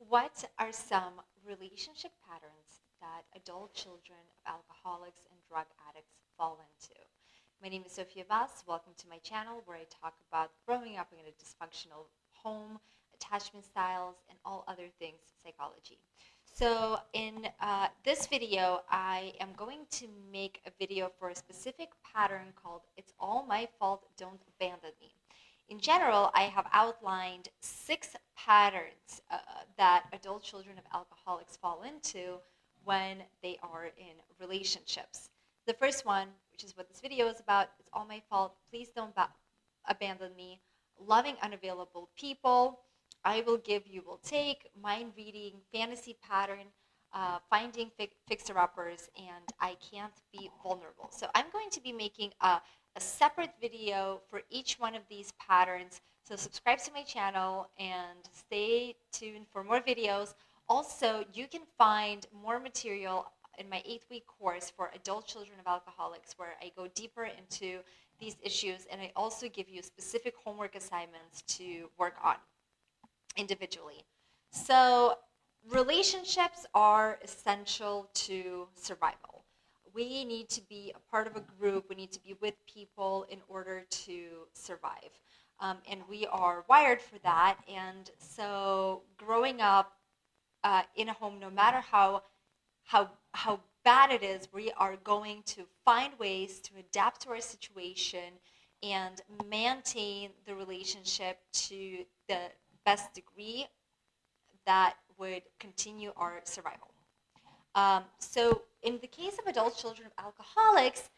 What are some relationship patterns that adult children of alcoholics and drug addicts fall into? My name is Sophia Vaz. Welcome to my channel where I talk about growing up in a dysfunctional home, attachment styles, and all other things psychology. So in this video, I am going to make a video for a specific pattern called It's All My Fault, Don't Abandon Me. In general, I have outlined 6 patterns that adult children of alcoholics fall into when they are in relationships. The first one, which is what this video is about, it's all my fault, please don't abandon me, loving unavailable people, I will give, you will take, mind reading, fantasy pattern, finding fixer-uppers, and I can't be vulnerable. So I'm going to be making a separate video for each one of these patterns. So subscribe to my channel and stay tuned for more videos. Also, you can find more material in my 8-week course for adult children of alcoholics where I go deeper into these issues, and I also give you specific homework assignments to work on individually. So relationships are essential to survival. We need to be a part of a group. We need to be with people in order to survive. And we are wired for that. And so growing up in a home, no matter how bad it is, we are going to find ways to adapt to our situation and maintain the relationship to the best degree that would continue our survival. So in the case of adult children of alcoholics,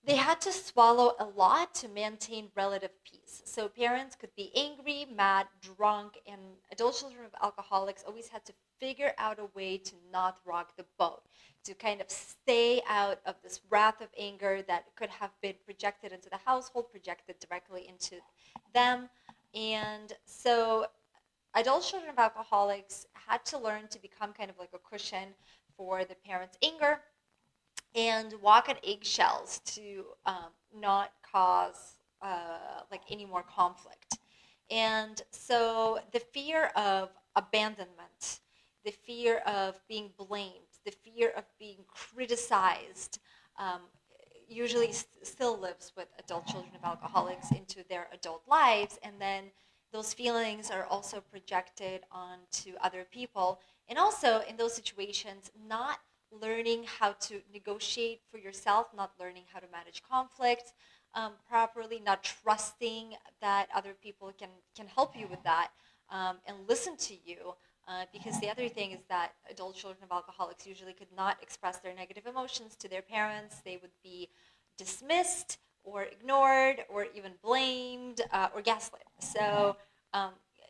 they had to swallow a lot to maintain relative peace. So parents could be angry, mad, drunk, and adult children of alcoholics always had to figure out a way to not rock the boat, to kind of stay out of this wrath of anger that could have been projected into the household, projected directly into them. And so adult children of alcoholics had to learn to become kind of like a cushion for the parents' anger and walk on eggshells to not cause like any more conflict. And so the fear of abandonment, the fear of being blamed, the fear of being criticized usually still lives with adult children of alcoholics into their adult lives. And then those feelings are also projected onto other people. And also in those situations, not learning how to negotiate for yourself, not learning how to manage conflict properly, not trusting that other people can help you with that and listen to you. Because the other thing is that adult children of alcoholics usually could not express their negative emotions to their parents. They would be dismissed or ignored or even blamed or gaslit. So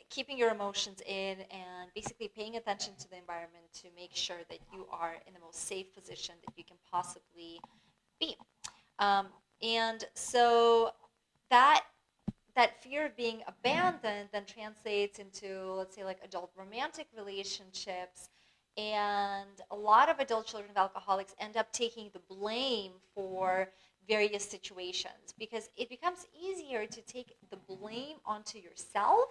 keeping your emotions in and basically paying attention to the environment to make sure that you are in the most safe position that you can possibly be. And so that fear of being abandoned then translates into, let's say, like adult romantic relationships. And a lot of adult children of alcoholics end up taking the blame for various situations because it becomes easier to take the blame onto yourself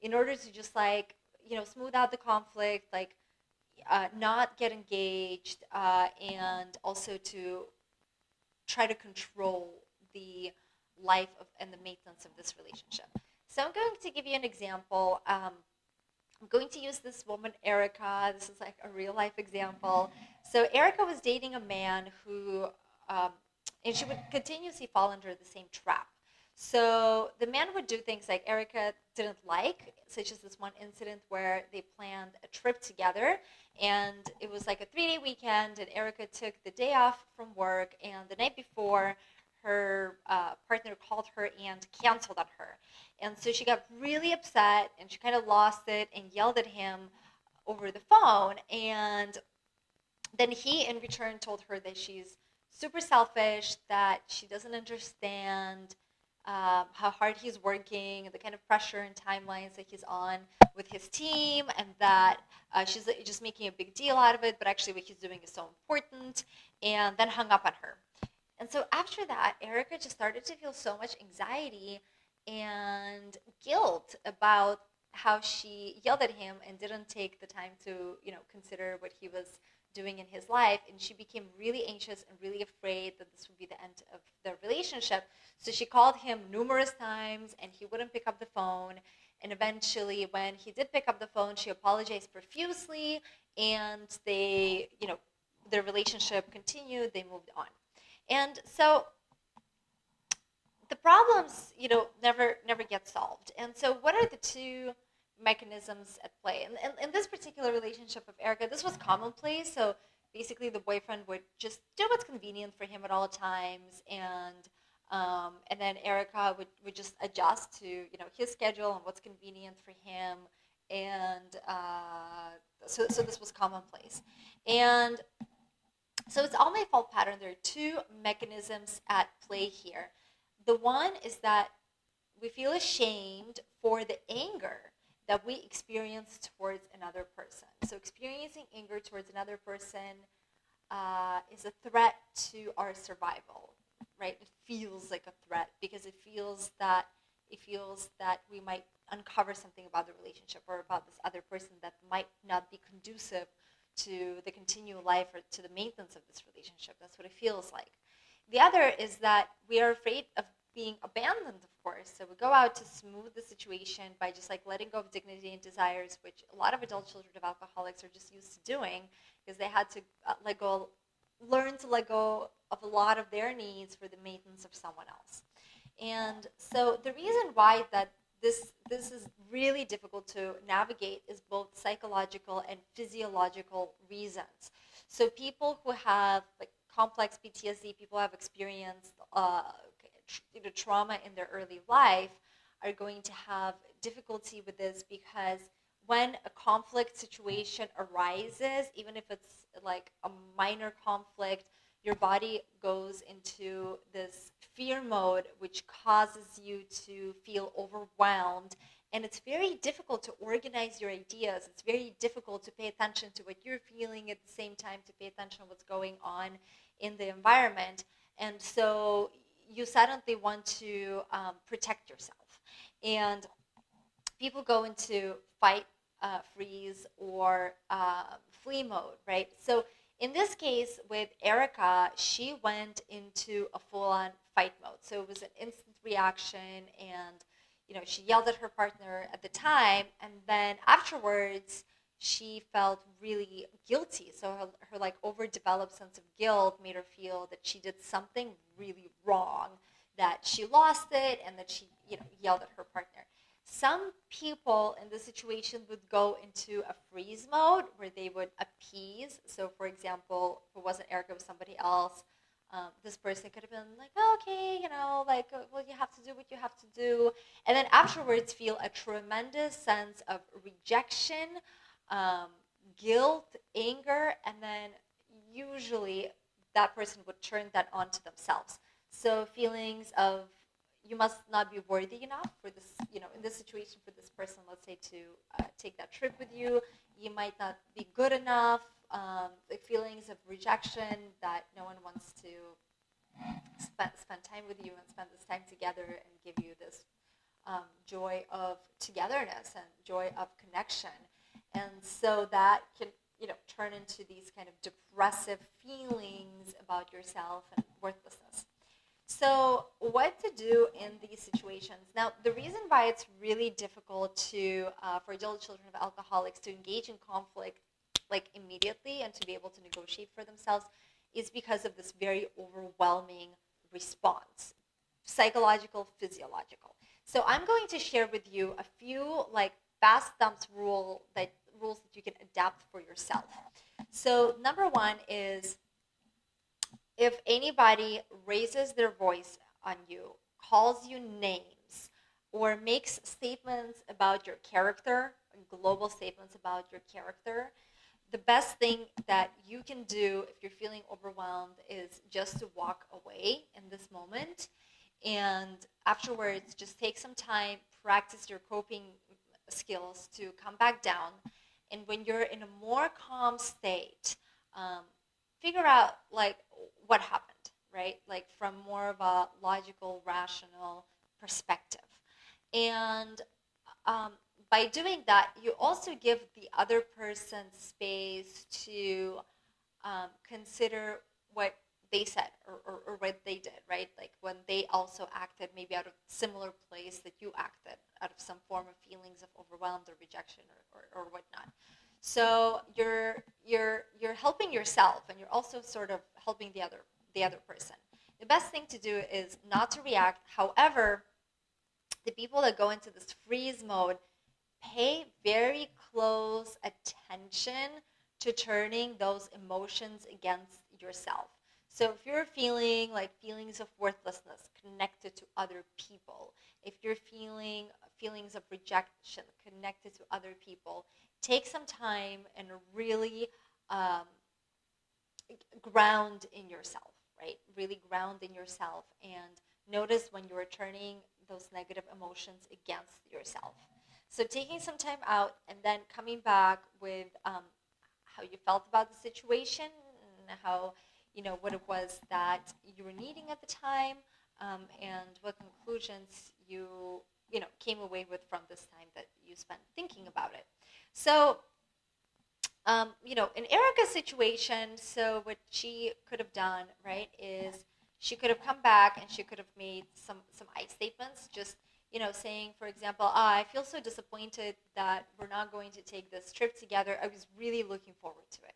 in order to just smooth out the conflict, not get engaged, and also to try to control the life and the maintenance of this relationship. So I'm going to give you an example. I'm going to use this woman, Erica. This is like a real life example. So Erica was dating a man who, and she would continuously fall under the same trap. So the man would do things like Erica didn't like, such as this one incident where they planned a trip together, and it was like a 3-day weekend, and Erica took the day off from work, and the night before, her partner called her and canceled on her. And so she got really upset, and she kind of lost it and yelled at him over the phone, and then he, in return, told her that she's super selfish, that she doesn't understand how hard he's working, the kind of pressure and timelines that he's on with his team, and that she's just making a big deal out of it, but actually what he's doing is so important, and then hung up on her. And so after that, Erica just started to feel so much anxiety and guilt about how she yelled at him and didn't take the time to, consider what he was doing in his life, and she became really anxious and really afraid that this would be the end of their relationship. So she called him numerous times and he wouldn't pick up the phone. And eventually, when he did pick up the phone, she apologized profusely, and their relationship continued. They moved on. And so the problems, never get solved. And so what are the two mechanisms at play? And in this particular relationship of Erica, this was commonplace. So basically the boyfriend would just do what's convenient for him at all times, and then Erica would just adjust to his schedule and what's convenient for him. And so this was commonplace. And so it's all my fault pattern. There are two mechanisms at play here. The one is that we feel ashamed for the anger that we experience towards another person. So experiencing anger towards another person is a threat to our survival, right? It feels like a threat because it feels that we might uncover something about the relationship or about this other person that might not be conducive to the continual life or to the maintenance of this relationship. That's what it feels like. The other is that we are afraid of being abandoned, of course. So we go out to smooth the situation by just letting go of dignity and desires, which a lot of adult children of alcoholics are just used to doing because they had to learn to let go of a lot of their needs for the maintenance of someone else. And so the reason why that this is really difficult to navigate is both psychological and physiological reasons. So people who have complex PTSD, people who have experienced trauma in their early life are going to have difficulty with this because when a conflict situation arises, even if it's a minor conflict, your body goes into this fear mode, which causes you to feel overwhelmed. And it's very difficult to organize your ideas. It's very difficult to pay attention to what you're feeling at the same time, to pay attention to what's going on in the environment. And so you suddenly want to protect yourself. And people go into fight, freeze, or flee mode, right? So in this case with Erica, she went into a full-on fight mode. So it was an instant reaction, and she yelled at her partner at the time, and then afterwards she felt really guilty. So her overdeveloped sense of guilt made her feel that she did something really wrong, that she lost it, and that she yelled at her partner. Some people in this situation would go into a freeze mode where they would appease. So for example, if it wasn't Erica, it was somebody else, this person could have been like, oh, okay, well, you have to do what you have to do. And then afterwards feel a tremendous sense of rejection, guilt, anger, and then usually that person would turn that onto themselves. So feelings of you must not be worthy enough for this, in this situation for this person, let's say, to take that trip with you. You might not be good enough, feelings of rejection that no one wants to spend time with you and spend this time together and give you this joy of togetherness and joy of connection. And so that can turn into these kind of depressive feelings about yourself and worthlessness. So what to do in these situations? Now, the reason why it's really difficult for adult children of alcoholics to engage in conflict immediately and to be able to negotiate for themselves is because of this very overwhelming response, psychological, physiological. So I'm going to share with you a few fast thumps rules that you can adapt for yourself. So number one is, if anybody raises their voice on you, calls you names, or makes statements about your character, global statements about your character, the best thing that you can do if you're feeling overwhelmed is just to walk away in this moment. And afterwards, just take some time, practice your coping skills to come back down. And when you're in a more calm state, figure out what happened, right? From more of a logical, rational perspective. And by doing that, you also give the other person space to consider what they said or what they did, right? Like when they also acted maybe out of similar place that you acted, out of some form of feelings of overwhelmed or rejection or whatnot. So you're helping yourself, and you're also sort of helping the other person. The best thing to do is not to react. However, the people that go into this freeze mode pay very close attention to turning those emotions against yourself. So if you're feeling like feelings of worthlessness connected to other people, if you're feeling feelings of rejection connected to other people, take some time and really um, ground in yourself, right? Really ground in yourself and notice when you're turning those negative emotions against yourself. So taking some time out and then coming back with how you felt about the situation and how, what it was that you were needing at the time, and what conclusions you came away with from this time that you spent thinking about it. So in Erica's situation, so what she could have done, right, is she could have come back and she could have made some I statements, just saying, for example, I feel so disappointed that we're not going to take this trip together. I was really looking forward to it,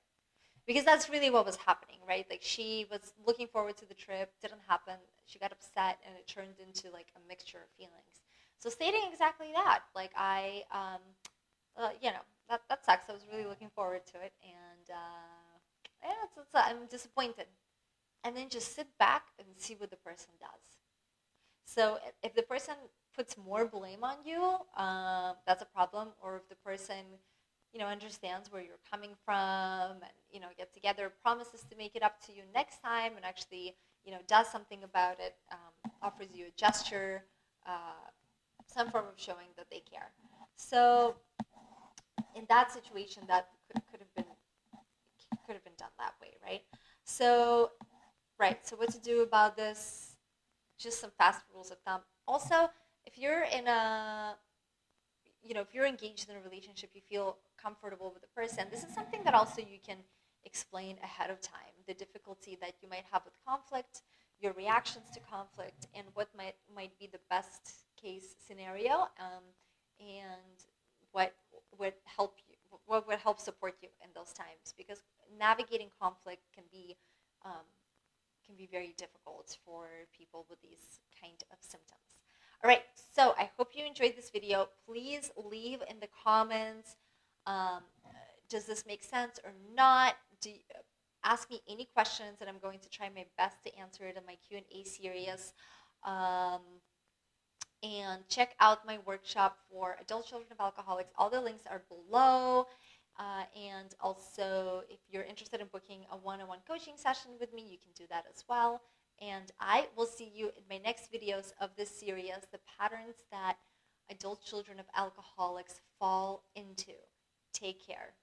because that's really what was happening, right? Like she was looking forward to the trip, didn't happen. She got upset, and it turned into like a mixture of feelings. So stating exactly that, like that sucks. I was really looking forward to it, and yeah, I'm disappointed. And then just sit back and see what the person does. So if the person puts more blame on you, that's a problem. Or if the person, understands where you're coming from, and get together, promises to make it up to you next time, and actually, does something about it, offers you a gesture, some form of showing that they care. So in that situation, that could have been done that way, right? So right. So what to do about this? Just some fast rules of thumb. Also, if you're in a if you're engaged in a relationship, you feel comfortable with the person. This is something that also you can explain ahead of time. The difficulty that you might have with conflict, your reactions to conflict, and what might be the best case scenario, and what would help you, what would help support you in those times. Because navigating conflict um, can be very difficult for people with these kind of symptoms. All right, so I hope you enjoyed this video. Please leave in the comments, um, does this make sense or not? Ask me any questions, and I'm going to try my best to answer it in my Q&A series. Um, and check out my workshop for adult children of alcoholics. All the links are below. And also, if you're interested in booking a one-on-one coaching session with me, you can do that as well. And I will see you in my next videos of this series, the patterns that adult children of alcoholics fall into. Take care.